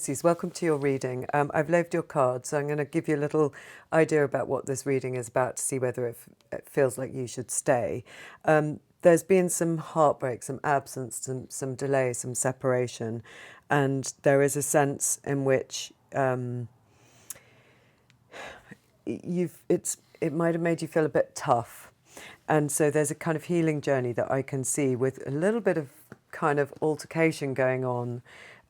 Pisces, welcome to your reading. I've loaded your cards, so I'm going to give you a little idea about what this reading is about to see whether it feels like you should stay. There's been some heartbreak, some absence, some delay, some separation, and there is a sense in which it might have made you feel a bit tough. And so there's a kind of healing journey that I can see with a little bit of kind of altercation going on,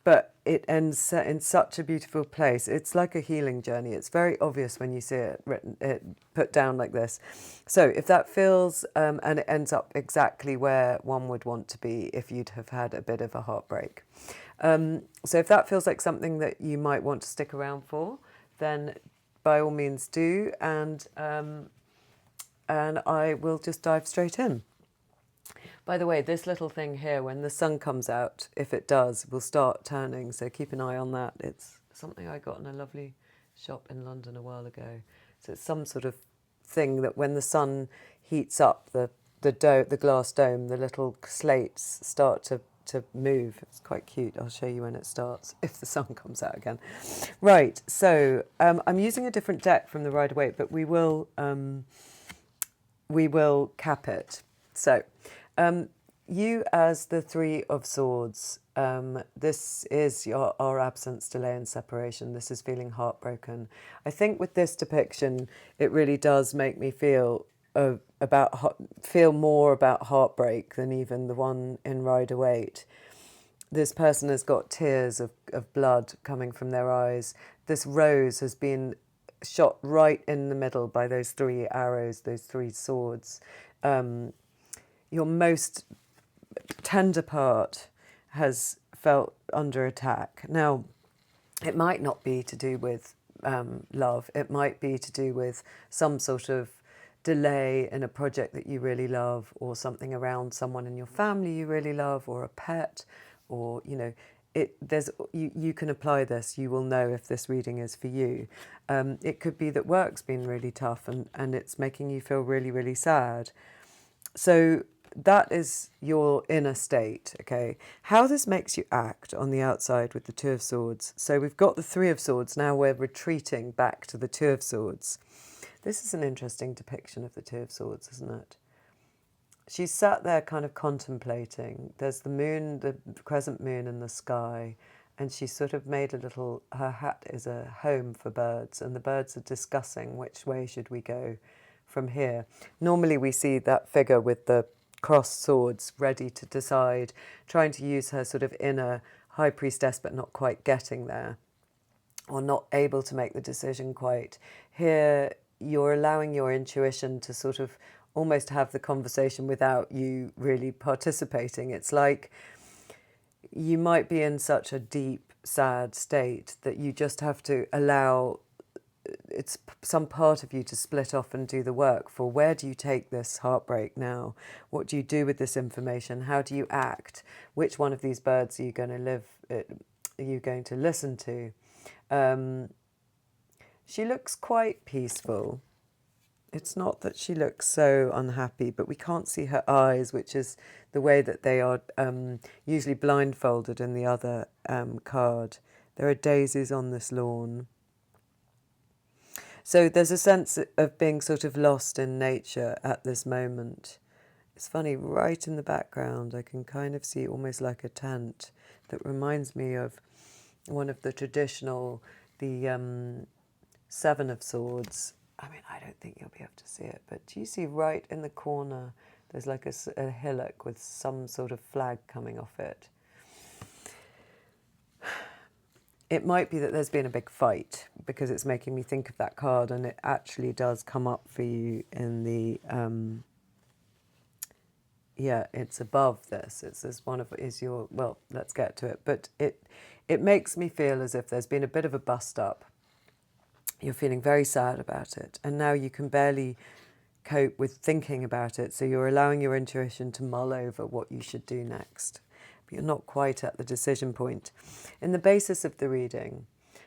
but it ends in such a beautiful place. It's like a healing journey. It's very obvious when you see it written, it put down like this. So if that feels, and it ends up exactly where one would want to be if you'd have had a bit of a heartbreak. So if that feels like something that you might want to stick around for, then by all means do, and I will just dive straight in. By the way, this little thing here, when the sun comes out, if it does, will start turning, so keep an eye on that. It's something I got in a lovely shop in London a while ago. So it's some sort of thing that when the sun heats up the glass dome, the little slates start to move. It's quite cute. I'll show you when it starts, if the sun comes out again. Right, so I'm using a different deck from the Rider-Waite, but we will cap it. So you as the Three of Swords, this is our absence, delay and separation. This is feeling heartbroken. I think with this depiction, it really does make me feel more about heartbreak than even the one in Rider-Waite. This person has got tears of blood coming from their eyes. This rose has been shot right in the middle by those three arrows, those three swords. Your most tender part has felt under attack. Now, it might not be to do with love. It might be to do with some sort of delay in a project that you really love, or something around someone in your family you really love, or a pet, or, you know, you can apply this. You will know if this reading is for you. It could be that work's been really tough and it's making you feel really, really sad. So that is your inner state, okay? How this makes you act on the outside with the Two of Swords. So we've got the Three of Swords, now we're retreating back to the Two of Swords. This is an interesting depiction of the Two of Swords, isn't it? She's sat there kind of contemplating. There's the moon, the crescent moon in the sky, and she's sort of made her hat is a home for birds, and the birds are discussing which way should we go from here. Normally we see that figure with the crossed swords ready to decide, trying to use her sort of inner high priestess, but not quite getting there, or not able to make the decision quite. Here you're allowing your intuition to sort of almost have the conversation without you really participating. It's like you might be in such a deep, sad state that you just have to allow it's some part of you to split off and do the work for where do you take this heartbreak now? What do you do with this information? How do you act? Which one of these birds are you going to listen to? She looks quite peaceful. It's not that she looks so unhappy, but we can't see her eyes, which is the way that they are usually blindfolded in the other card. There are daisies on this lawn. So there's a sense of being sort of lost in nature at this moment. It's funny, right in the background, I can kind of see almost like a tent that reminds me of one of the traditional, the Seven of Swords. I mean, I don't think you'll be able to see it, but do you see right in the corner, there's like a hillock with some sort of flag coming off it. It might be that there's been a big fight, because it's making me think of that card, and it actually does come up for you in the, yeah, it's above this. It's this one of, is your, well, let's get to it. But it makes me feel as if there's been a bit of a bust up. You're feeling very sad about it, and now you can barely cope with thinking about it, so you're allowing your intuition to mull over what you should do next. But you're not quite at the decision point. In the basis of the reading,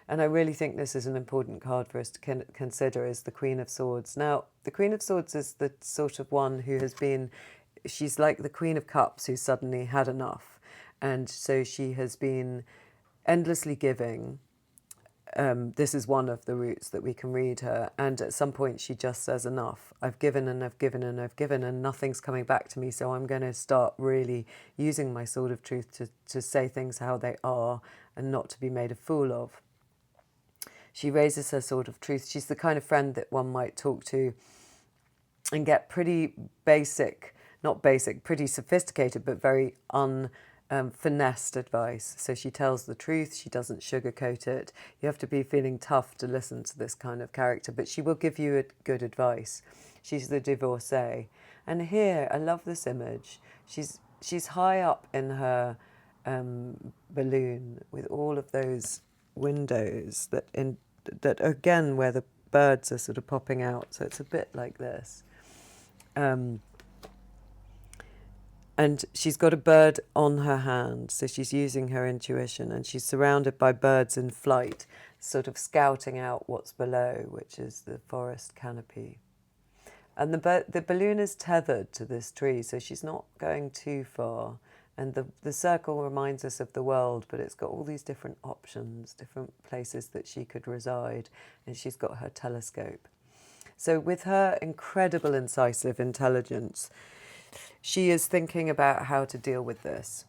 and I really think this is an important card for us to consider, is the Queen of Swords. Now, the Queen of Swords is the sort of one who has been, she's like the Queen of Cups who suddenly had enough. And so she has been endlessly giving. This is one of the routes that we can read her. And at some point she just says, enough. I've given and I've given and I've given and nothing's coming back to me. So I'm going to start really using my sword of truth to say things how they are and not to be made a fool of. She raises her sword of truth. She's the kind of friend that one might talk to and get pretty basic, not basic, pretty sophisticated, but very finessed advice. So she tells the truth, she doesn't sugarcoat it. You have to be feeling tough to listen to this kind of character, but she will give you good advice. She's the divorcee. And here, I love this image. She's high up in her balloon with all of those windows that again, where the birds are sort of popping out. So it's a bit like this. And she's got a bird on her hand, so she's using her intuition, and she's surrounded by birds in flight, sort of scouting out what's below, which is the forest canopy. And the balloon is tethered to this tree, so she's not going too far. And the circle reminds us of the world, but it's got all these different options, different places that she could reside, and she's got her telescope. So with her incredible incisive intelligence, she is thinking about how to deal with this.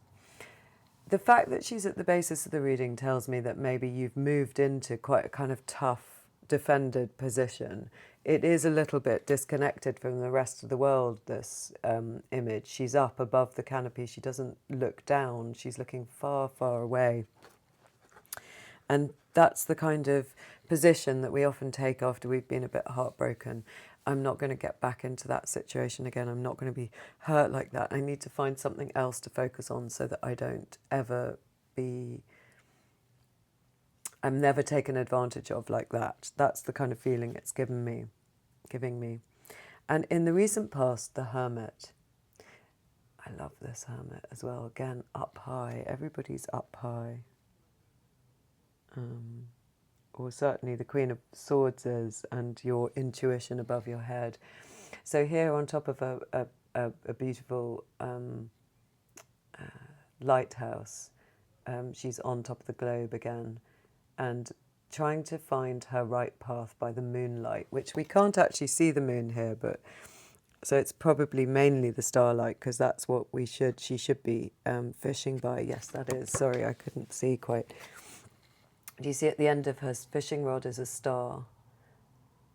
The fact that she's at the basis of the reading tells me that maybe you've moved into quite a kind of tough, defended position. It is a little bit disconnected from the rest of the world, this image. She's up above the canopy. She doesn't look down. She's looking far, far away. And that's the kind of position that we often take after we've been a bit heartbroken. I'm not going to get back into that situation again. I'm not going to be hurt like that. I need to find something else to focus on so that I don't ever I'm never taken advantage of like that. That's the kind of feeling it's giving me. And in the recent past, the Hermit. I love this Hermit as well. Again, up high. Everybody's up high. Or certainly the Queen of Swords is, and your intuition above your head. So here on top of a beautiful lighthouse, she's on top of the globe again and trying to find her right path by the moonlight, which we can't actually see the moon here, but so it's probably mainly the starlight because that's what she should be fishing by. Yes, that is. Sorry, I couldn't see quite. Do you see at the end of her fishing rod is a star?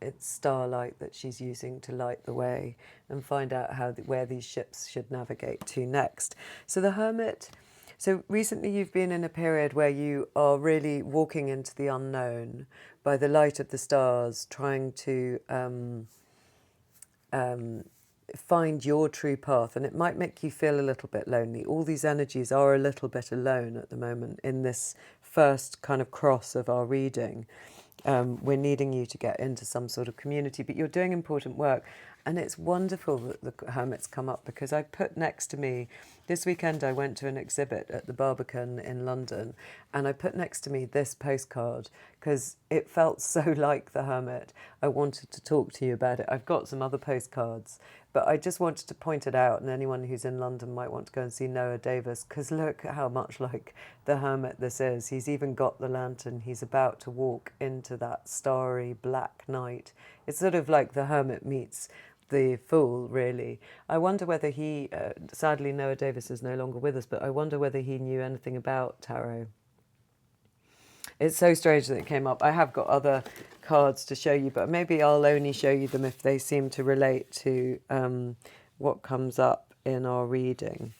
It's starlight that she's using to light the way and find out where these ships should navigate to next. So the Hermit, so recently you've been in a period where you are really walking into the unknown by the light of the stars, trying to find your true path, and it might make you feel a little bit lonely. All these energies are a little bit alone at the moment in this first kind of cross of our reading. We're needing you to get into some sort of community, but you're doing important work. And it's wonderful that the Hermit's come up because I put next to me, this weekend I went to an exhibit at the Barbican in London, and I put next to me this postcard because it felt so like the Hermit. I wanted to talk to you about it. I've got some other postcards, but I just wanted to point it out, and anyone who's in London might want to go and see Noah Davis because look at how much like the Hermit this is. He's even got the lantern. He's about to walk into that starry black night. It's sort of like the Hermit meets the Fool, really. I wonder whether he, sadly Noah Davis is no longer with us, but I wonder whether he knew anything about tarot. It's so strange that it came up. I have got other cards to show you, but maybe I'll only show you them if they seem to relate to what comes up in our reading.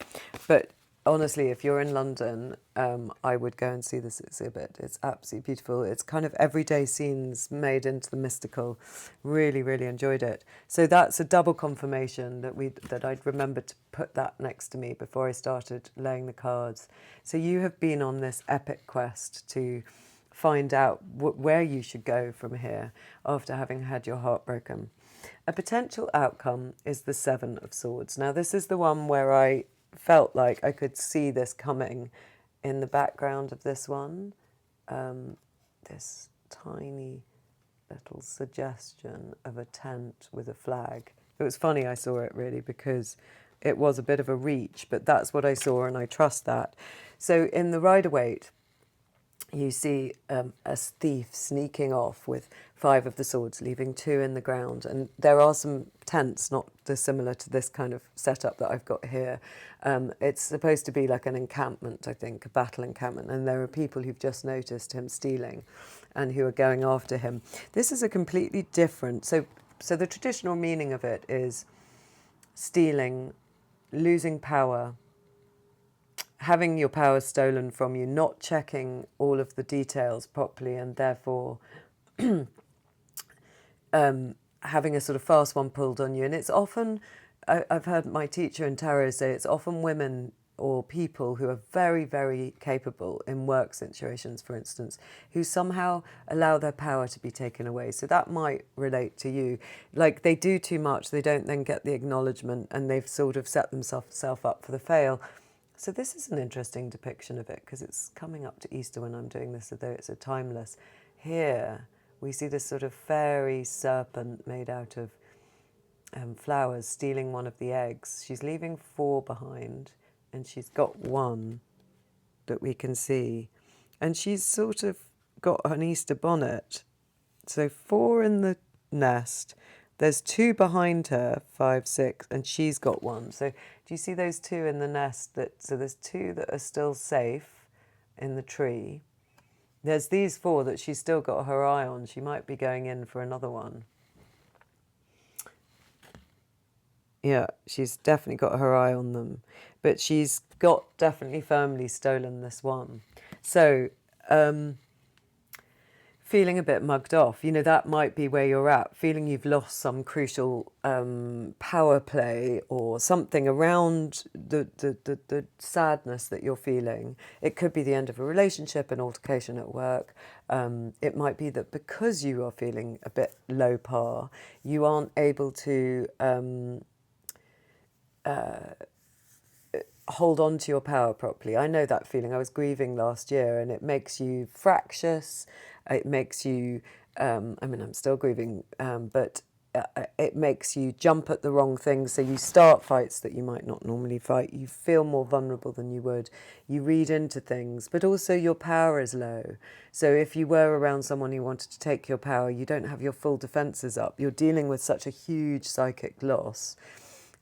But honestly, if you're in London, I would go and see this exhibit. It's absolutely beautiful. It's kind of everyday scenes made into the mystical. Really, really enjoyed it. So that's a double confirmation that I'd remembered to put that next to me before I started laying the cards. So you have been on this epic quest to find out where you should go from here after having had your heart broken. A potential outcome is the Seven of Swords. Now, this is the one where I felt like I could see this coming in the background of this one. This tiny little suggestion of a tent with a flag. It was funny I saw it really because it was a bit of a reach, but that's what I saw and I trust that. So in the Rider-Waite, you see a thief sneaking off with 5 of the swords, leaving 2 in the ground. And there are some tents, not dissimilar to this kind of setup that I've got here. It's supposed to be like an encampment, I think, a battle encampment. And there are people who've just noticed him stealing and who are going after him. This is a completely different... So the traditional meaning of it is stealing, losing power, having your power stolen from you, not checking all of the details properly, and therefore having a sort of fast one pulled on you. And it's often, I've heard my teacher in tarot say, it's often women or people who are very, very capable in work situations, for instance, who somehow allow their power to be taken away. So that might relate to you. Like they do too much, they don't then get the acknowledgement, and they've sort of set themselves up for the fail. So this is an interesting depiction of it, because it's coming up to Easter when I'm doing this, although it's a timeless. Here we see this sort of fairy serpent made out of flowers stealing one of the eggs. She's leaving 4 behind, and she's got 1 that we can see. And she's sort of got an Easter bonnet. So 4 in the nest. There's 2 behind her, 5, 6, and she's got 1. So do you see those 2 in the nest? So there's 2 that are still safe in the tree. There's these 4 that she's still got her eye on. She might be going in for another one. Yeah, she's definitely got her eye on them. But she's got definitely firmly stolen this one. So, feeling a bit mugged off, you know, that might be where you're at, feeling you've lost some crucial power play or something around the sadness that you're feeling. It could be the end of a relationship, an altercation at work. It might be that because you are feeling a bit low par, you aren't able to hold on to your power properly. I know that feeling. I was grieving last year, and it makes you fractious. It makes you, I'm still grieving, but it makes you jump at the wrong things. So you start fights that you might not normally fight. You feel more vulnerable than you would. You read into things, but also your power is low. So if you were around someone who wanted to take your power, you don't have your full defences up. You're dealing with such a huge psychic loss,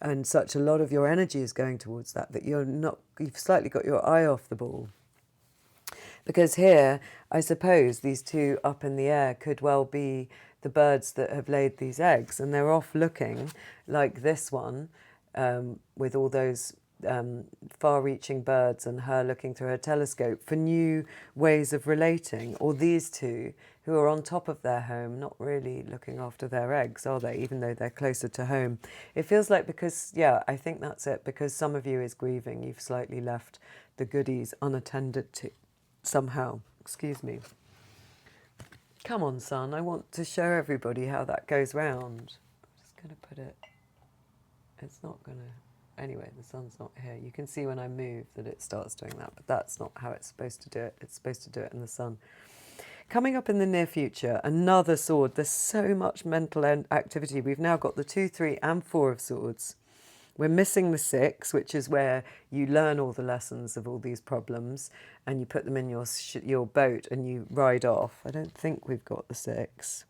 and such a lot of your energy is going towards that you've slightly got your eye off the ball. Because here, I suppose these 2 up in the air could well be the birds that have laid these eggs, and they're off looking like this one, with all those far-reaching birds and her looking through her telescope for new ways of relating. Or these 2 who are on top of their home, not really looking after their eggs, are they, even though they're closer to home. It feels like, because, yeah, I think that's it, because some of you is grieving, you've slightly left the goodies unattended to somehow. Excuse me. Come on, son, I want to show everybody how that goes round. I'm just going to put it... It's not going to... Anyway, the sun's not here. You can see when I move that it starts doing that, but that's not how it's supposed to do it. It's supposed to do it in the sun. Coming up in the near future, another sword. There's so much mental activity. We've now got the 2, 3 and 4 of swords. We're missing the 6, which is where you learn all the lessons of all these problems and you put them in your boat and you ride off. I don't think we've got the 6.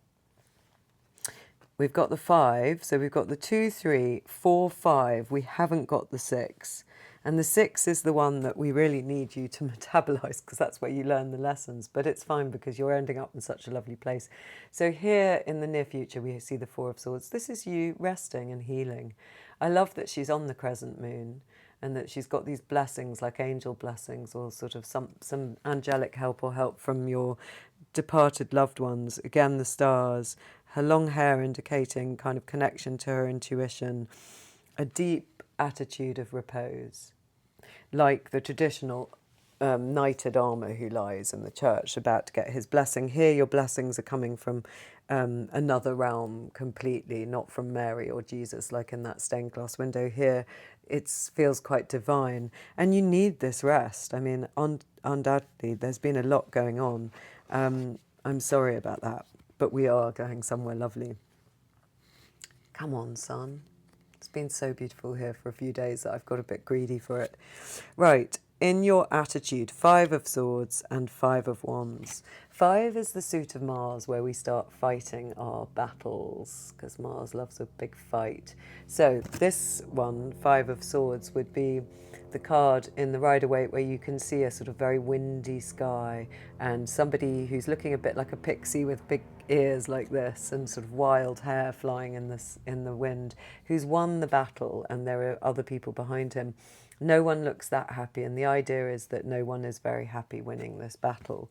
We've got the 5, so we've got the 2, 3, 4, 5. We haven't got the 6. And the 6 is the one that we really need you to metabolise, because that's where you learn the lessons. But it's fine because you're ending up in such a lovely place. So here in the near future, we see the 4 of swords. This is you resting and healing. I love that she's on the crescent moon and that she's got these blessings, like angel blessings, or sort of some angelic help or help from your departed loved ones. Again, the stars, her long hair indicating kind of connection to her intuition, a deep attitude of repose, like the traditional knighted armour who lies in the church about to get his blessing. Here your blessings are coming from another realm completely, not from Mary or Jesus, like in that stained glass window. Here it feels quite divine, and you need this rest. I mean, undoubtedly there's been a lot going on. I'm sorry about that, but we are going somewhere lovely. Come on, son. It's been so beautiful here for a few days that I've got a bit greedy for it. Right, in your attitude, 5 of Swords and 5 of Wands. 5 is the suit of Mars, where we start fighting our battles, because Mars loves a big fight. So this one, 5 of Swords, would be the card in the Rider-Waite where you can see a sort of very windy sky and somebody who's looking a bit like a pixie with big ears like this and sort of wild hair flying in the wind, who's won the battle, and there are other people behind him. No one looks that happy, and the idea is that no one is very happy winning this battle.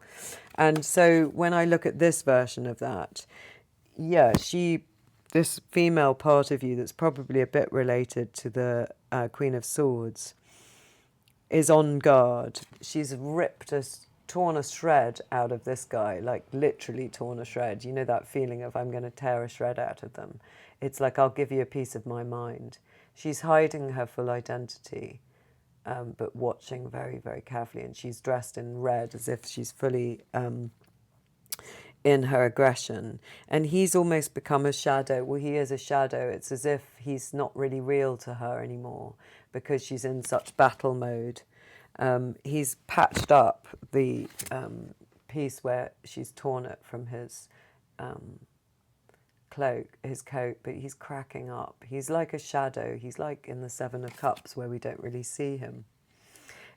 And so when I look at this version of that, yeah, this female part of you that's probably a bit related to the Queen of Swords is on guard. She's torn a shred out of this guy, like literally torn a shred. You know that feeling of I'm going to tear a shred out of them. It's like, I'll give you a piece of my mind. She's hiding her full identity, but watching very, very carefully. And she's dressed in red as if she's fully in her aggression. And he's almost become a shadow. Well, he is a shadow. It's as if he's not really real to her anymore because she's in such battle mode. He's patched up the piece where she's torn it from his his coat, but he's cracking up. He's like a shadow. He's like in the 7 of Cups where we don't really see him.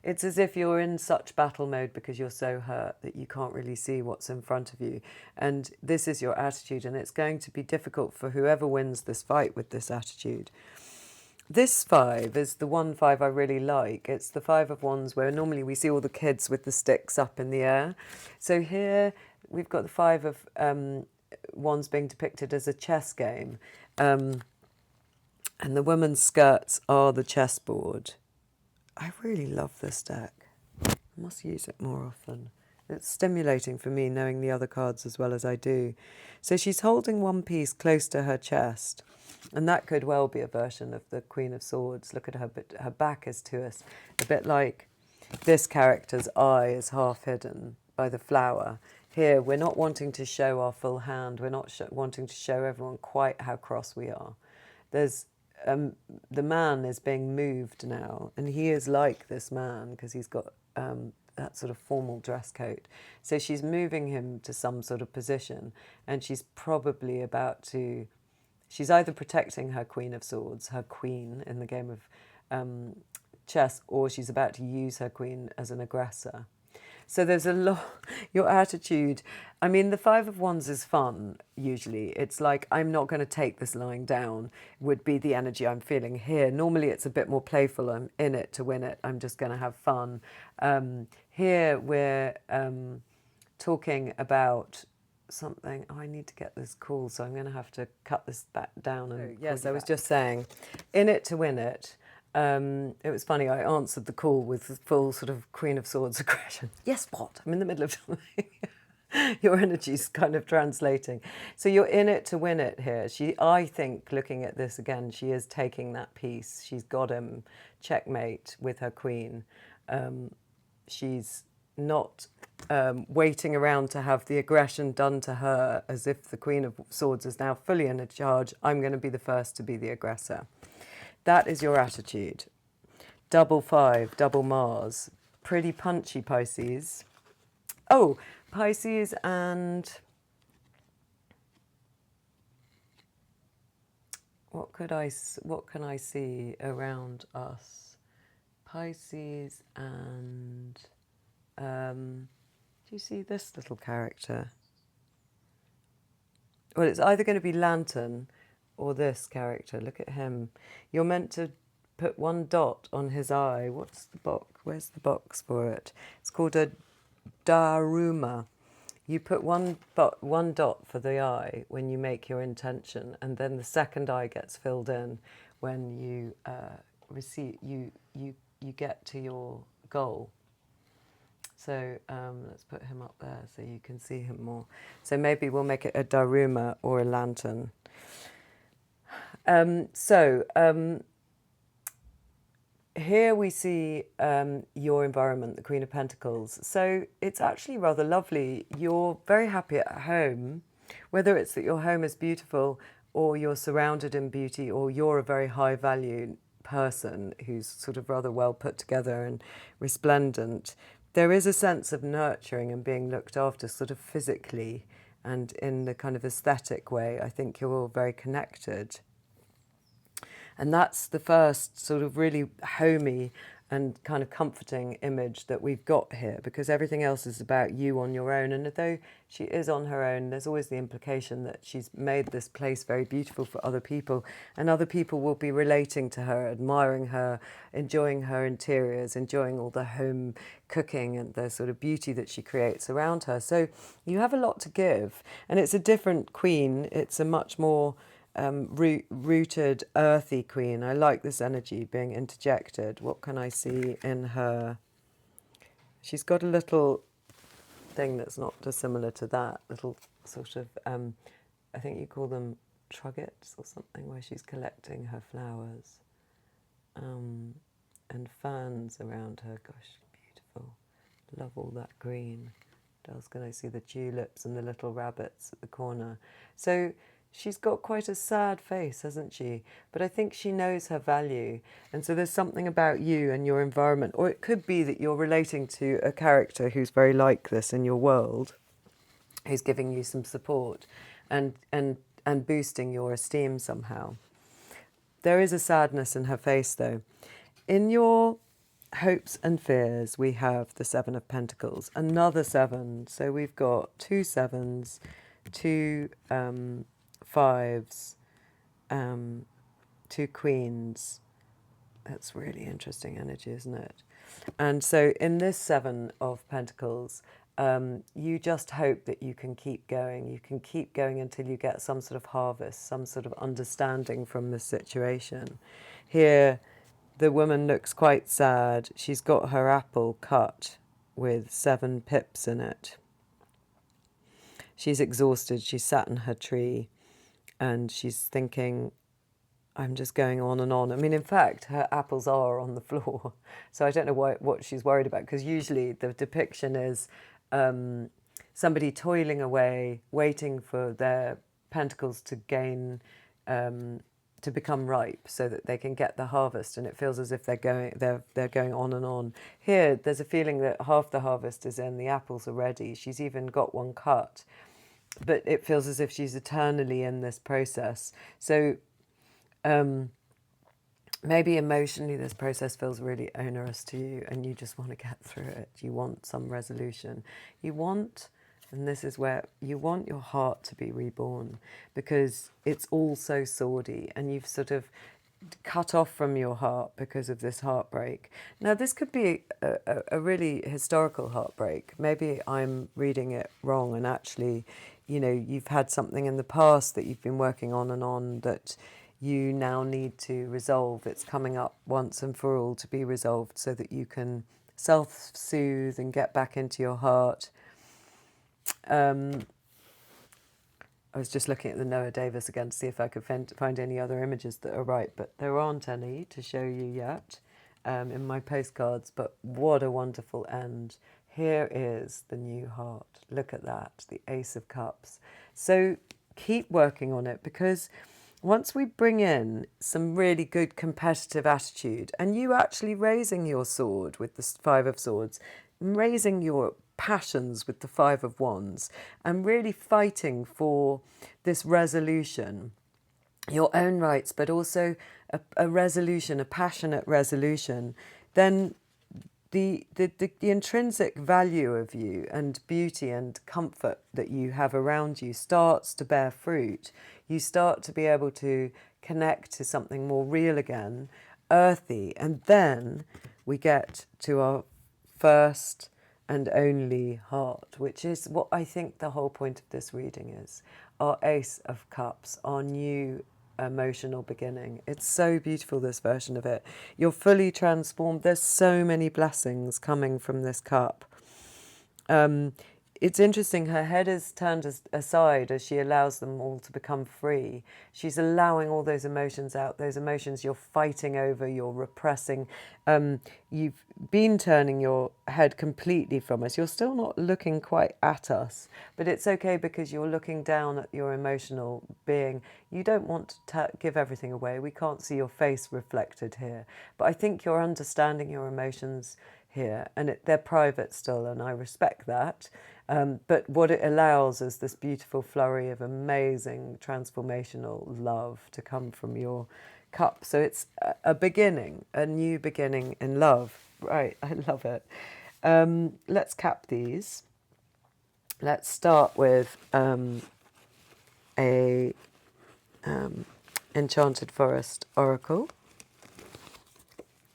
It's as if you're in such battle mode because you're so hurt that you can't really see what's in front of you. And this is your attitude, and it's going to be difficult for whoever wins this fight with this attitude. This 5 is the 1-5 I really like. It's the 5 of Wands where normally we see all the kids with the sticks up in the air. So here we've got the 5 of Wands being depicted as a chess game. And the woman's skirts are the chessboard. I really love this deck. I must use it more often. It's stimulating for me knowing the other cards as well as I do. So she's holding one piece close to her chest. And that could well be a version of the Queen of Swords. Look at her, but her back is to us. A bit like this character's eye is half hidden by the flower. Here, we're not wanting to show our full hand. We're not wanting to show everyone quite how cross we are. There's the man is being moved now, and he is like this man because he's got that sort of formal dress coat. So she's moving him to some sort of position, and she's probably about to... She's either protecting her Queen of Swords, her queen in the game of chess, or she's about to use her queen as an aggressor. So there's a lot... Your attitude... I mean, the 5 of Wands is fun, usually. It's like, I'm not going to take this lying down, would be the energy I'm feeling here. Normally it's a bit more playful. I'm in it to win it. I'm just going to have fun. Here we're talking about something. Oh, I need to get this call, so I'm going to have to cut this back down. And yes, I was just saying, in it to win it. It was funny, I answered the call with full sort of Queen of Swords aggression. Yes, what? I'm in the middle of something. Your energy's kind of translating. So you're in it to win it here. I think, looking at this again, she is taking that piece. She's got him checkmate with her queen. She's not waiting around to have the aggression done to her as if the Queen of Swords is now fully in charge. I'm going to be the first to be the aggressor. That is your attitude. Double 5, double Mars. Pretty punchy, Pisces. Oh, Pisces and... What can I see around us? Pisces and... do you see this little character? Well, it's either going to be Lantern or this character. Look at him. You're meant to put one dot on his eye. What's the box? Where's the box for it? It's called a Daruma. You put one dot for the eye when you make your intention, and then the second eye gets filled in when you you get to your goal. So let's put him up there so you can see him more. So maybe we'll make it a Daruma or a Lantern. Here we see your environment, the Queen of Pentacles. So it's actually rather lovely. You're very happy at home, whether it's that your home is beautiful or you're surrounded in beauty or you're a very high value person who's sort of rather well put together and resplendent, there is a sense of nurturing and being looked after sort of physically and in the kind of aesthetic way. I think you're all very connected. And that's the first sort of really homey and kind of comforting image that we've got here, because everything else is about you on your own. And although she is on her own, there's always the implication that she's made this place very beautiful for other people, and other people will be relating to her, admiring her, enjoying her interiors, enjoying all the home cooking and the sort of beauty that she creates around her. So you have a lot to give, and it's a different queen. It's a much more rooted, earthy queen. I like this energy being interjected. What can I see in her? She's got a little thing that's not dissimilar to that, little sort of, I think you call them truggets or something, where she's collecting her flowers, and ferns around her. Gosh, beautiful. Love all that green. What else can I see? The tulips and the little rabbits at the corner. So she's got quite a sad face, hasn't she? But I think she knows her value. And so there's something about you and your environment, or it could be that you're relating to a character who's very like this in your world, who's giving you some support and boosting your esteem somehow. There is a sadness in her face, though. In your hopes and fears, we have the Seven of Pentacles, another seven. So we've got 2 sevens, 2 fives, 2 queens. That's really interesting energy, isn't it? And so in this 7 of Pentacles, you just hope that you can keep going. You can keep going until you get some sort of harvest, some sort of understanding from the situation. Here, the woman looks quite sad. She's got her apple cut with 7 pips in it. She's exhausted. She's sat in her tree and she's thinking, I'm just going on and on. I mean, in fact, her apples are on the floor. So I don't know what she's worried about, because usually the depiction is somebody toiling away, waiting for their pentacles to gain, to become ripe so that they can get the harvest. And it feels as if they're going on and on. Here, there's a feeling that half the harvest is in, the apples are ready. She's even got one cut. But it feels as if she's eternally in this process. So maybe emotionally this process feels really onerous to you and you just want to get through it. You want some resolution. You want, and this is where you want your heart to be reborn, because it's all so swordy and you've sort of cut off from your heart because of this heartbreak. Now, this could be a really historical heartbreak. Maybe I'm reading it wrong and actually, you know, you've had something in the past that you've been working on and on that you now need to resolve. It's coming up once and for all to be resolved so that you can self-soothe and get back into your heart. I was just looking at the Noah Davis again to see if I could find any other images that are right, but there aren't any to show you yet in my postcards. But what a wonderful end. Here is the new heart. Look at that, the Ace of Cups. So keep working on it, because once we bring in some really good competitive attitude, and you actually raising your sword with the 5 of Swords, raising your passions with the 5 of Wands, and really fighting for this resolution, your own rights, but also a resolution, a passionate resolution, then the intrinsic value of you and beauty and comfort that you have around you starts to bear fruit. You start to be able to connect to something more real again, earthy, and then we get to our first and only heart, which is what I think the whole point of this reading is. Our Ace of Cups, our new emotional beginning. It's so beautiful, this version of it. You're fully transformed. There's so many blessings coming from this cup. it's interesting, her head is turned aside as she allows them all to become free. She's allowing all those emotions out, those emotions you're fighting over, you're repressing. You've been turning your head completely from us. You're still not looking quite at us, but it's okay because you're looking down at your emotional being. You don't want to give everything away. We can't see your face reflected here, but I think you're understanding your emotions here, and they're private still, and I respect that. But what it allows is this beautiful flurry of amazing transformational love to come from your cup. So it's a beginning, a new beginning in love. Right, I love it. Let's cap these. Let's start with a Enchanted Forest Oracle.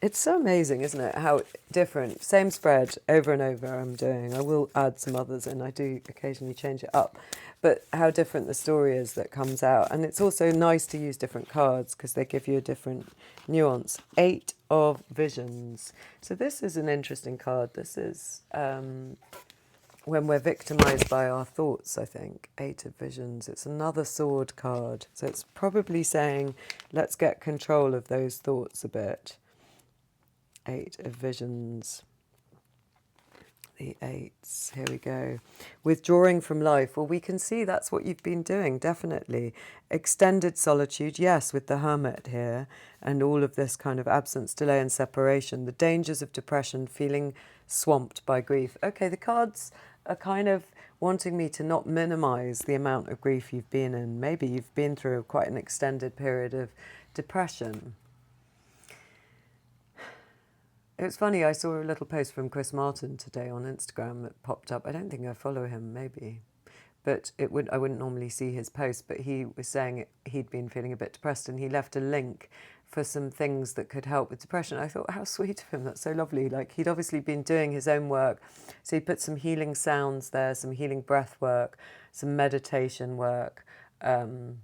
It's so amazing, isn't it, how different, same spread over and over I'm doing. I will add some others in, I do occasionally change it up, but how different the story is that comes out. And it's also nice to use different cards because they give you a different nuance. 8 of Visions. So this is an interesting card. This is when we're victimised by our thoughts, I think. 8 of Visions. It's another sword card. So it's probably saying, let's get control of those thoughts a bit. 8 of Visions, the 8s, here we go. Withdrawing from life, well, we can see that's what you've been doing, definitely. Extended solitude, yes, with the Hermit here, and all of this kind of absence, delay and separation. The dangers of depression, feeling swamped by grief. Okay, the cards are kind of wanting me to not minimise the amount of grief you've been in. Maybe you've been through quite an extended period of depression. It was funny, I saw a little post from Chris Martin today on Instagram that popped up. I don't think I follow him, maybe. But I wouldn't normally see his post, but he was saying he'd been feeling a bit depressed and he left a link for some things that could help with depression. I thought, how sweet of him, that's so lovely. Like, he'd obviously been doing his own work. So he put some healing sounds there, some healing breath work, some meditation work, some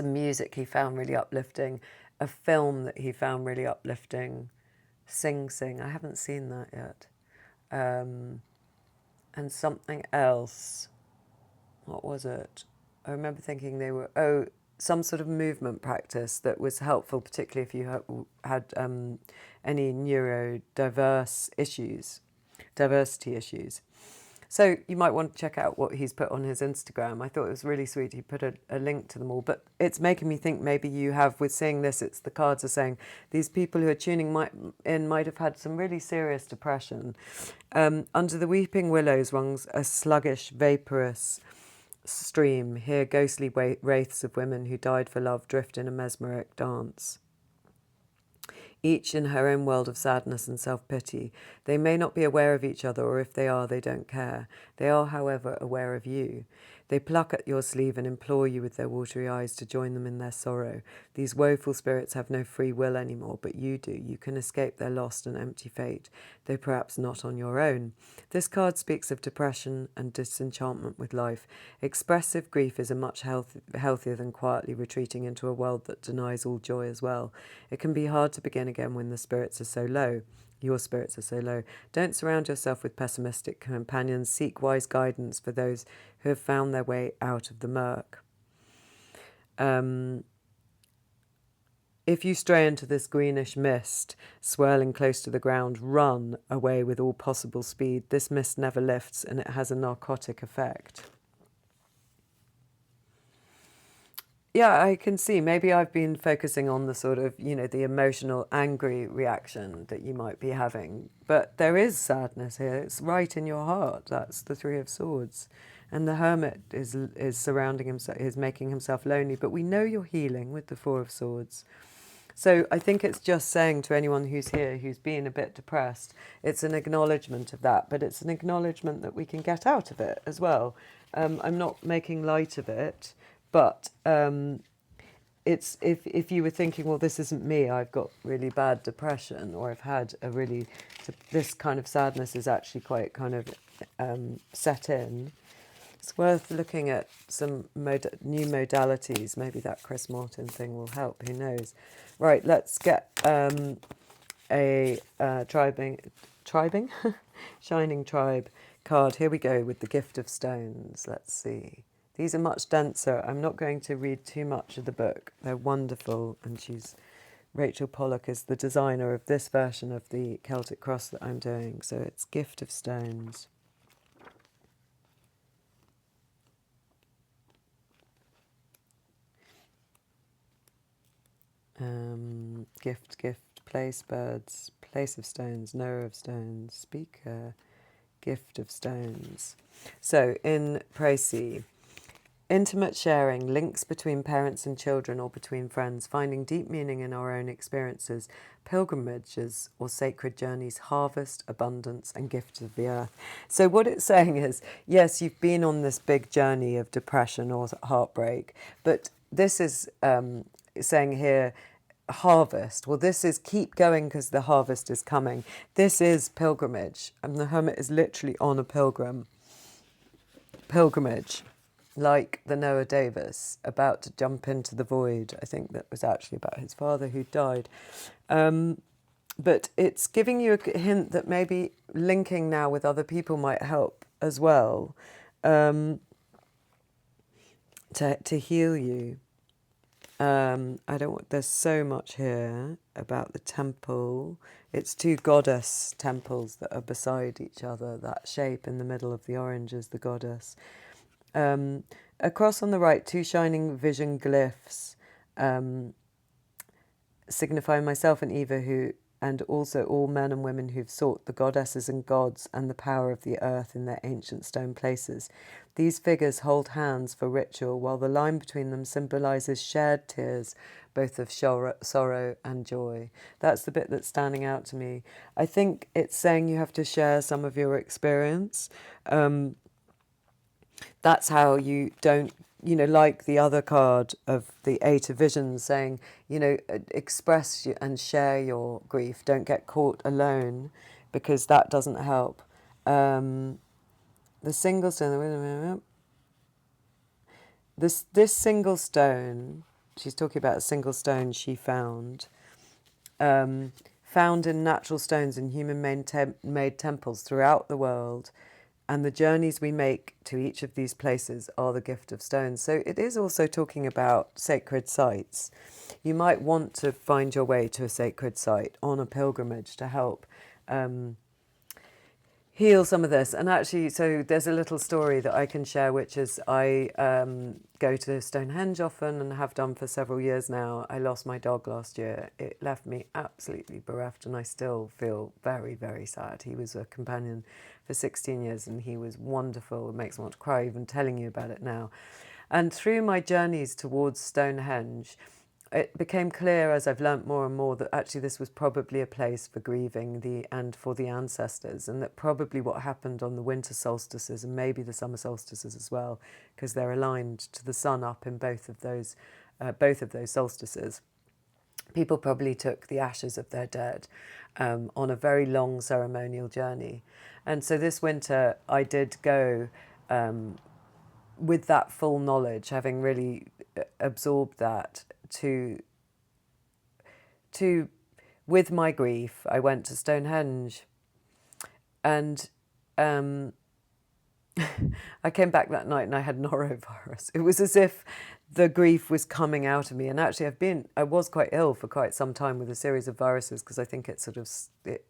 music he found really uplifting, a film that he found really uplifting, Sing Sing. I haven't seen that yet. And something else. What was it? I remember thinking they were, some sort of movement practice that was helpful, particularly if you had any neurodiverse issues, diversity issues. So you might want to check out what he's put on his Instagram. I thought it was really sweet. He put a link to them all. But it's making me think maybe you have, with seeing this, it's the cards are saying these people who are tuning might have had some really serious depression. Under the weeping willows runs a sluggish, vaporous stream. Here ghostly wraiths of women who died for love drift in a mesmeric dance. Each in her own world of sadness and self-pity. They may not be aware of each other, or if they are, they don't care. They are, however, aware of you. They pluck at your sleeve and implore you with their watery eyes to join them in their sorrow. These woeful spirits have no free will anymore, but you do. You can escape their lost and empty fate, though perhaps not on your own. This card speaks of depression and disenchantment with life. Expressive grief is a much healthier than quietly retreating into a world that denies all joy as well. It can be hard to begin again when the spirits are so low. Your spirits are so low. Don't surround yourself with pessimistic companions. Seek wise guidance for those who have found their way out of the murk. If you stray into this greenish mist, swirling close to the ground, run away with all possible speed. This mist never lifts and it has a narcotic effect. Yeah, I can see. Maybe I've been focusing on the sort of, the emotional, angry reaction that you might be having. But there is sadness here. It's right in your heart. That's the Three of Swords. And the Hermit is surrounding himself, is making himself lonely. But we know you're healing with the Four of Swords. So I think it's just saying to anyone who's here, who's been a bit depressed, it's an acknowledgement of that. But it's an acknowledgement that we can get out of it as well. I'm not making light of it. But it's if you were thinking, well, this isn't me, I've got really bad depression, or I've had this kind of sadness is actually quite kind of set in. It's worth looking at some new modalities. Maybe that Chris Martin thing will help. Who knows? Right, let's get a tribing, Shining Tribe card. Here we go with the Gift of Stones. Let's see. These are much denser. I'm not going to read too much of the book. They're wonderful, and Rachel Pollock is the designer of this version of the Celtic Cross that I'm doing. So it's Gift of Stones. Gift, place, birds, place of stones, knower of stones, speaker, gift of stones. So in Précis, intimate sharing, links between parents and children or between friends, finding deep meaning in our own experiences, pilgrimages or sacred journeys, harvest, abundance and gifts of the earth. So what it's saying is, yes, you've been on this big journey of depression or heartbreak, but this is saying here, harvest. Well, this is keep going because the harvest is coming. This is pilgrimage, and the hermit is literally on a pilgrimage, like the Noah Davis, about to jump into the void. I think that was actually about his father who died. But it's giving you a hint that maybe linking now with other people might help as well, to heal you. There's so much here about the temple. It's two goddess temples that are beside each other. That shape in the middle of the orange is the goddess. Across on the right, two shining vision glyphs, signifying myself and Eva, and also all men and women who've sought the goddesses and gods and the power of the earth in their ancient stone places. These figures hold hands for ritual, while the line between them symbolises shared tears, both of sorrow and joy. That's the bit that's standing out to me. I think it's saying you have to share some of your experience. That's how you don't, like the other card of the Eight of Visions saying, express and share your grief. Don't get caught alone, because that doesn't help. The single stone, wait a minute. This single stone, she's talking about a single stone she found in natural stones in human-made temples throughout the world. And the journeys we make to each of these places are the gift of stones. So it is also talking about sacred sites. You might want to find your way to a sacred site on a pilgrimage to help heal some of this. And actually, so there's a little story that I can share, which is I go to Stonehenge often and have done for several years now. I lost my dog last year. It left me absolutely bereft, and I still feel very, very sad. He was a companion for 16 years and he was wonderful. It makes me want to cry even telling you about it now. And through my journeys towards Stonehenge, it became clear as I've learnt more and more that actually this was probably a place for grieving and for the ancestors, and that probably what happened on the winter solstices and maybe the summer solstices as well, because they're aligned to the sun up in both of those solstices. People probably took the ashes of their dead on a very long ceremonial journey. And so this winter I did go with that full knowledge, having really absorbed that, with my grief, I went to Stonehenge, and I came back that night and I had norovirus. It was as if the grief was coming out of me. And actually I was quite ill for quite some time with a series of viruses, because I think it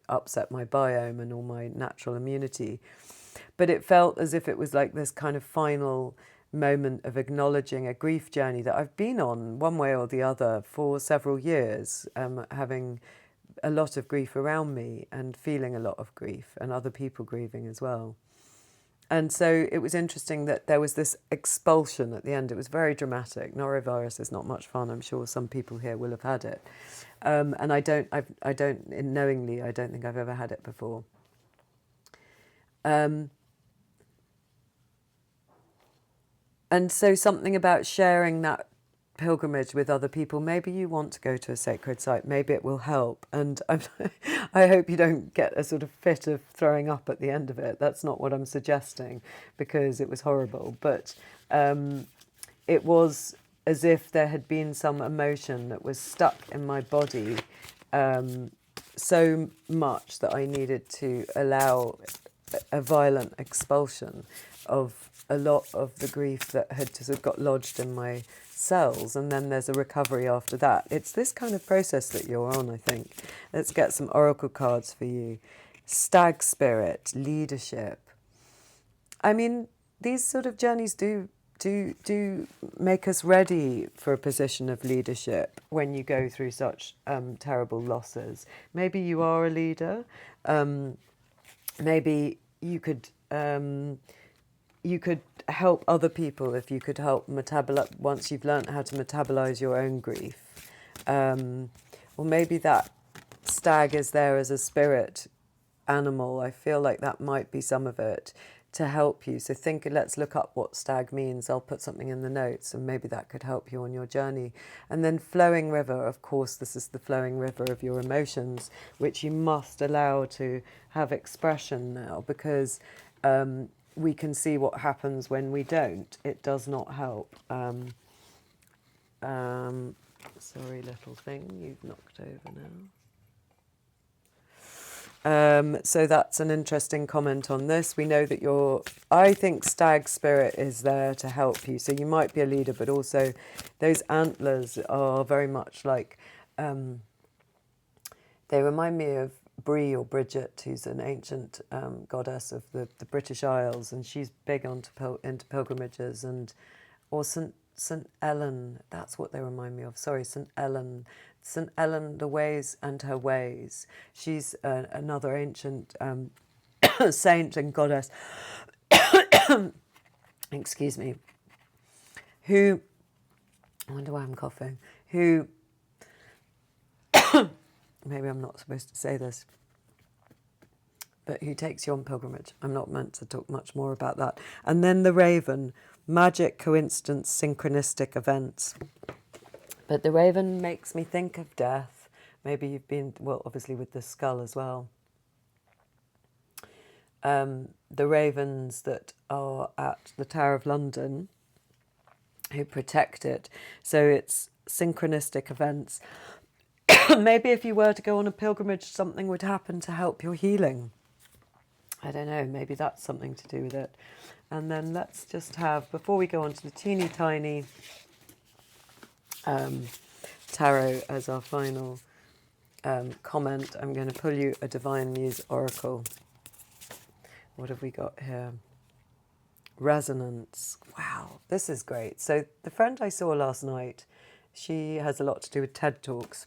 upset my biome and all my natural immunity. But it felt as if it was like this kind of final moment of acknowledging a grief journey that I've been on one way or the other for several years, having a lot of grief around me and feeling a lot of grief and other people grieving as well. And so it was interesting that there was this expulsion at the end. It was very dramatic. Norovirus is not much fun. I'm sure some people here will have had it. And I don't think I've ever had it before. And so something about sharing that pilgrimage with other people. Maybe you want to go to a sacred site. Maybe it will help. And I hope you don't get a sort of fit of throwing up at the end of it. That's not what I'm suggesting, because it was horrible. But it was as if there had been some emotion that was stuck in my body so much that I needed to allow a violent expulsion of a lot of the grief that had sort of got lodged in my cells, and then there's a recovery after that. It's this kind of process that you're on, I think. Let's get some oracle cards for you. Stag spirit, leadership. I mean, these sort of journeys do make us ready for a position of leadership when you go through such terrible losses. Maybe you are a leader. Maybe you could help other people if you could help metabolize once you've learned how to metabolize your own grief. Or maybe that stag is there as a spirit animal. I feel like that might be some of it to help you. So let's look up what stag means. I'll put something in the notes and maybe that could help you on your journey. And then flowing river, of course, this is the flowing river of your emotions, which you must allow to have expression now, because we can see what happens when we don't. It does not help. Sorry, little thing, you've knocked over now. So that's an interesting comment on this. We know that I think stag spirit is there to help you. So you might be a leader, but also those antlers are very much like, they remind me of Brie or Bridget, who's an ancient goddess of the British Isles, and she's big into pilgrimages, or St. Ellen, that's what they remind me of. Sorry, St. Ellen, the ways and her ways. She's another ancient saint and goddess, excuse me, who, I wonder why I'm coughing, who, maybe I'm not supposed to say this, but who takes you on pilgrimage. I'm not meant to talk much more about that. And then the raven, magic, coincidence, synchronistic events. But the raven makes me think of death. Maybe you've been, well, obviously with the skull as well. The ravens that are at the Tower of London, who protect it. So it's synchronistic events. Maybe if you were to go on a pilgrimage, something would happen to help your healing. I don't know, maybe that's something to do with it. And then let's just have, before we go on to the teeny tiny tarot as our final comment, I'm going to pull you a Divine Muse Oracle. What have we got here? Resonance. Wow, this is great. So the friend I saw last night, she has a lot to do with TED Talks.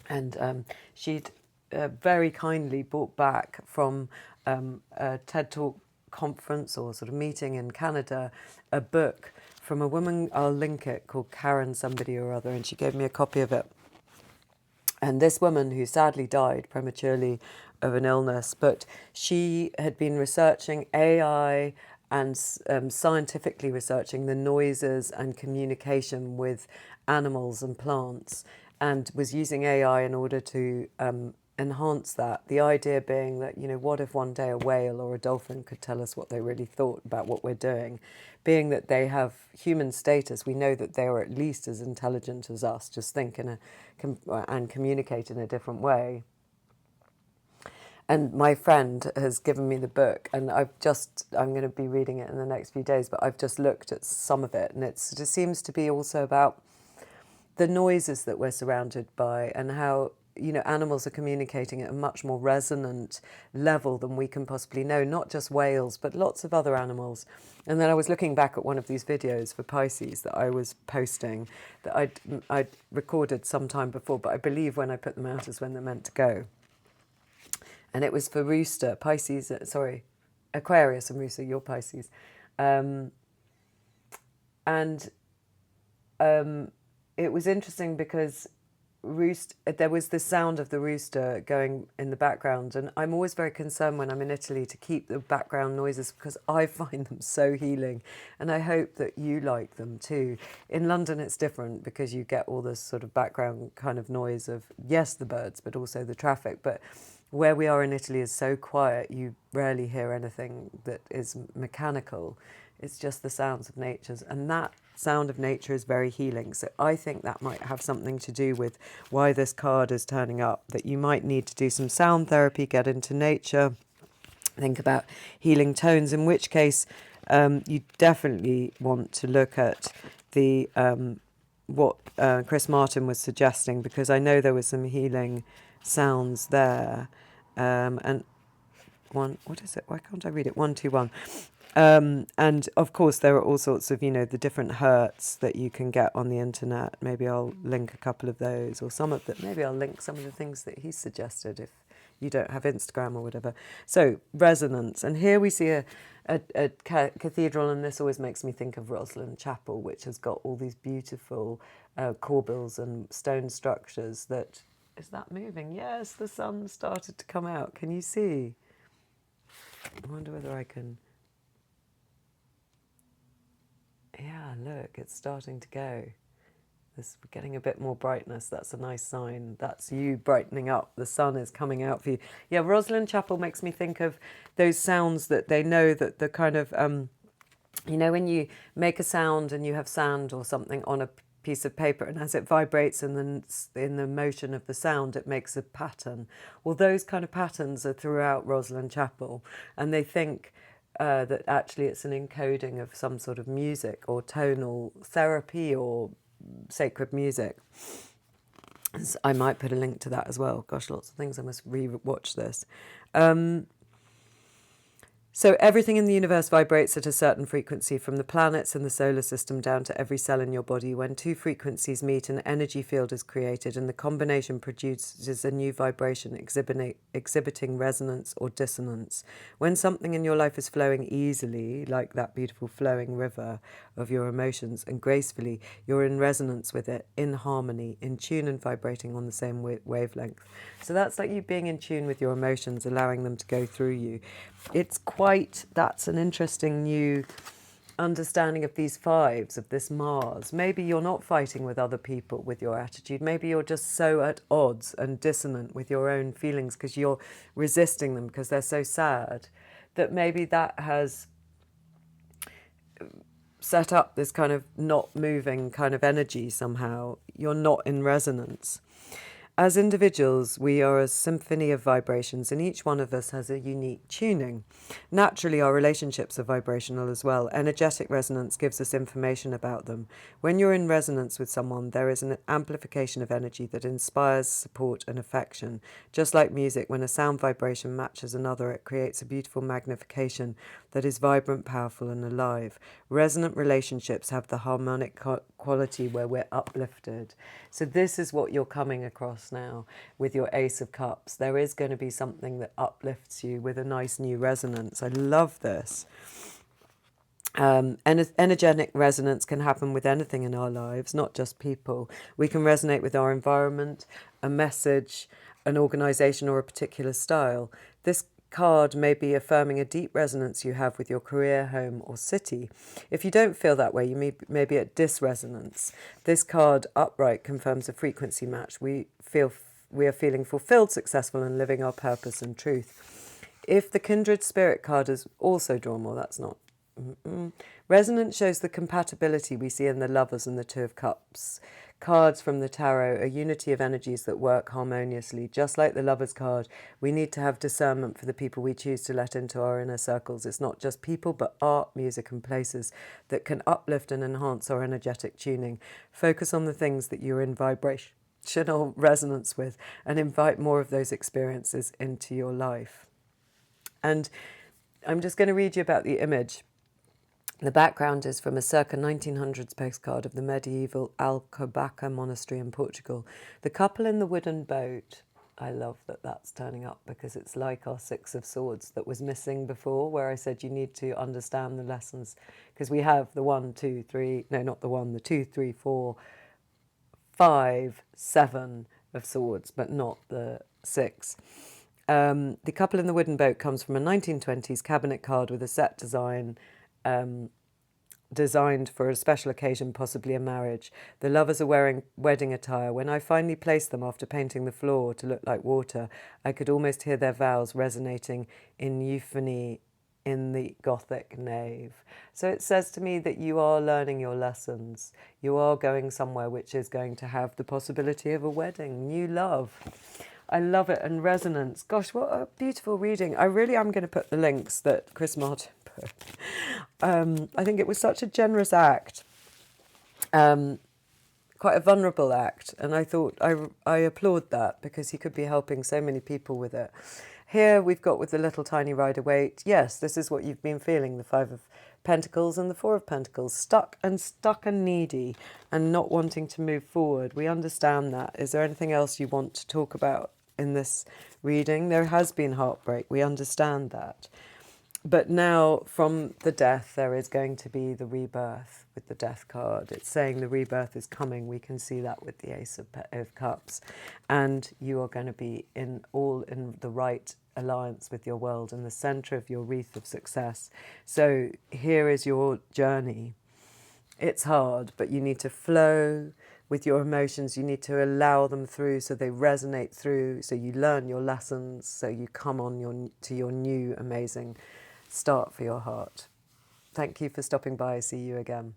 And she'd very kindly brought back from a TED Talk conference or sort of meeting in Canada a book from a woman, I'll link it, called Karen somebody or other, and she gave me a copy of it. And this woman, who sadly died prematurely of an illness, but she had been researching AI and scientifically researching the noises and communication with animals and plants, and was using AI in order to enhance that. The idea being that, you know, what if one day a whale or a dolphin could tell us what they really thought about what we're doing? Being that they have human status, we know that they are at least as intelligent as us, just think and communicate in a different way. And my friend has given me the book, and I'm going to be reading it in the next few days, but I've just looked at some of it, and it seems to be also about the noises that we're surrounded by, and how, you know, animals are communicating at a much more resonant level than we can possibly know, not just whales, but lots of other animals. And then I was looking back at one of these videos for Pisces that I was posting, that I'd recorded some time before, but I believe when I put them out is when they're meant to go. And it was for Rooster, Pisces, Aquarius and Rooster, you're Pisces. It was interesting because there was the sound of the rooster going in the background, and I'm always very concerned when I'm in Italy to keep the background noises because I find them so healing, and I hope that you like them too. In London it's different because you get all this sort of background kind of noise of, yes, the birds, but also the traffic, but where we are in Italy is so quiet, you rarely hear anything that is mechanical. It's just the sounds of nature, and that sound of nature is very healing. So I think that might have something to do with why this card is turning up, that you might need to do some sound therapy, get into nature, think about healing tones, in which case you definitely want to look at the what Chris Martin was suggesting, because I know there was some healing sounds there. And one, what is it? Why can't I read it? 121. And of course, there are all sorts of, the different hertz that you can get on the internet. Maybe I'll link a couple of those, or some of that. Maybe I'll link some of the things that he suggested if you don't have Instagram or whatever. So resonance, and here we see a cathedral, and this always makes me think of Rosslyn Chapel, which has got all these beautiful corbels and stone structures. That is that moving? Yes, the sun started to come out. Can you see? I wonder whether I can. Yeah, look, it's starting to go. This getting a bit more brightness. That's a nice sign. That's you brightening up. The sun is coming out for you. Yeah, Rosslyn Chapel makes me think of those sounds that they know, that the kind of, when you make a sound and you have sand or something on a piece of paper, and as it vibrates in the motion of the sound, it makes a pattern. Well, those kind of patterns are throughout Rosslyn Chapel, and they think that actually it's an encoding of some sort of music or tonal therapy or sacred music. I might put a link to that as well. Gosh, lots of things. I must re-watch this. So everything in the universe vibrates at a certain frequency, from the planets and the solar system down to every cell in your body. When two frequencies meet, an energy field is created, and the combination produces a new vibration exhibiting resonance or dissonance. When something in your life is flowing easily, like that beautiful flowing river of your emotions, and gracefully, you're in resonance with it, in harmony, in tune and vibrating on the same wavelength. So that's like you being in tune with your emotions, allowing them to go through you. That's an interesting new understanding of these fives, of this Mars. Maybe you're not fighting with other people with your attitude. Maybe you're just so at odds and dissonant with your own feelings because you're resisting them because they're so sad, that maybe that has set up this kind of not moving kind of energy somehow. You're not in resonance. As individuals, we are a symphony of vibrations, and each one of us has a unique tuning. Naturally, our relationships are vibrational as well. Energetic resonance gives us information about them. When you're in resonance with someone, there is an amplification of energy that inspires support and affection. Just like music, when a sound vibration matches another, it creates a beautiful magnification that is vibrant, powerful, and alive. Resonant relationships have the harmonic quality where we're uplifted. So this is what you're coming across now with your Ace of Cups. There is going to be something that uplifts you with a nice new resonance. I love this. Energetic resonance can happen with anything in our lives, not just people. We can resonate with our environment, a message, an organisation, or a particular style. This card may be affirming a deep resonance you have with your career, home, or city. If you don't feel that way, you may be at disresonance. This card upright confirms a frequency match. We are feeling fulfilled, successful, and living our purpose and truth. If the kindred spirit card is also drawn, well, that's not. Resonance shows the compatibility we see in the Lovers and the Two of Cups. Cards from the tarot, a unity of energies that work harmoniously. Just like the Lovers card, we need to have discernment for the people we choose to let into our inner circles. It's not just people, but art, music, and places that can uplift and enhance our energetic tuning. Focus on the things that you're in vibrational resonance with, and invite more of those experiences into your life. And I'm just going to read you about the image. The background is from a circa 1900s postcard of the medieval Alcobaça monastery in Portugal. The couple in the wooden boat, I love that that's turning up, because it's like our Six of Swords that was missing before, where I said you need to understand the lessons, because we have the 1, 2, 3, no, not the 1, the 2, 3, 4, 5, 7 of swords, but not the 6. The couple in the wooden boat comes from a 1920s cabinet card with a set design designed for a special occasion, possibly a marriage. The lovers are wearing wedding attire. When I finally placed them after painting the floor to look like water, I could almost hear their vows resonating in euphony in the Gothic nave. So it says to me that you are learning your lessons. You are going somewhere which is going to have the possibility of a wedding, new love. I love it. And resonance. Gosh, what a beautiful reading. I really am going to put the links that Chris Martin put. I think it was such a generous act, quite a vulnerable act. And I thought I applaud that, because he could be helping so many people with it. Here we've got with the little tiny Rider-Waite. Yes, this is what you've been feeling, the Five of Pentacles and the Four of Pentacles, stuck and needy and not wanting to move forward. We understand that. Is there anything else you want to talk about in this reading? There has been heartbreak. We understand that. But now from the death, there is going to be the rebirth with the death card. It's saying the rebirth is coming. We can see that with the Ace of Cups. And you are going to be in the right alliance with your world, in the centre of your wreath of success. So here is your journey. It's hard, but you need to flow with your emotions. You need to allow them through so they resonate through, so you learn your lessons, so you come on to your new amazing start for your heart. Thank you for stopping by. See you again.